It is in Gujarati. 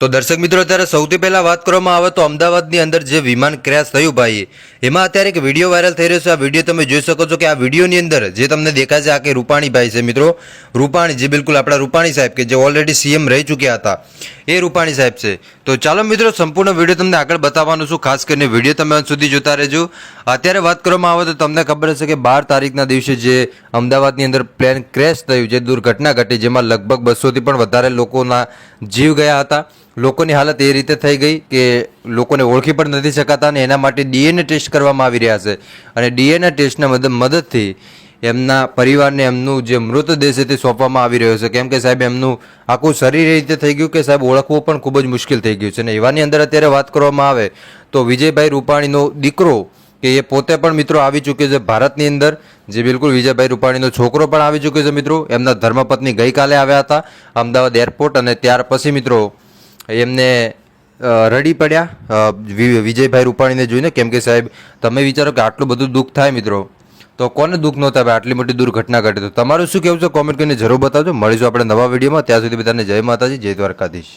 તો દર્શક મિત્રો, અત્યારે સૌથી પહેલાં વાત કરવામાં આવે તો અમદાવાદની અંદર જે વિમાન ક્રેશ થયું ભાઈ, એમાં અત્યારે એક વિડીયો વાયરલ થઈ રહ્યો છે. આ વિડીયો તમે જોઈ શકો છો કે આ વિડીયોની અંદર જે તમને દેખાય છે આ કે રૂપાણીભાઈ છે મિત્રો. રૂપાણી, જે બિલકુલ આપણા રૂપાણી સાહેબ કે જે ઓલરેડી સીએમ રહી ચૂક્યા હતા, એ રૂપાણી સાહેબ છે. તો ચાલો મિત્રો, સંપૂર્ણ વિડીયો તમને આગળ બતાવવાનું છું. ખાસ કરીને વિડીયો તમે અંત સુધી જોતા રહેજો. અત્યારે વાત કરવામાં આવે તો તમને ખબર હશે કે 12 તારીખના દિવસે જે અમદાવાદની અંદર પ્લેન ક્રેશ થયું, જે દુર્ઘટના ઘટી, જેમાં લગભગ 200થી પણ વધારે લોકોના જીવ ગયા હતા. લોકોની હાલત એ રીતે થઈ ગઈ કે લોકોને ઓળખી પણ નથી શકાતા અને એના માટે ડીએનએ ટેસ્ટ કરવામાં આવી રહ્યા છે. અને ડીએનએ ટેસ્ટના મદદથી એમના પરિવારને એમનું જે મૃતદેહ છે તે સોંપવામાં આવી રહ્યો છે. કેમ કે સાહેબ એમનું આખું શરીર એ રીતે થઈ ગયું કે સાહેબ ઓળખવું પણ ખૂબ જ મુશ્કેલ થઈ ગયું છે. અને એવાની અંદર અત્યારે વાત કરવામાં આવે તો વિજયભાઈ રૂપાણીનો દીકરો કે એ પોતે પણ મિત્રો આવી ચૂક્યો છે ભારતની અંદર. જે બિલકુલ વિજયભાઈ રૂપાણીનો છોકરો પણ આવી ચૂક્યો છે મિત્રો. એમના ધર્મપત્ની ગઈકાલે આવ્યા હતા અમદાવાદ એરપોર્ટ અને ત્યાર પછી મિત્રો એમને રડી પડ્યા વિજયભાઈ રૂપાણીને જોઈને. કેમ કે સાહેબ તમે વિચારો કે આટલું બધું દુઃખ થાય મિત્રો, તો કોને દુઃખ ન થાય? આટલી મોટી દુર્ઘટના ઘટે તો તમારું શું કહેવું છે કોમેન્ટ કરીને જરૂર બતાવજો. મળીશું આપણે નવા વિડીયોમાં. ત્યાં સુધી બધાને જય માતાજી, જય દ્વારકાધીશ.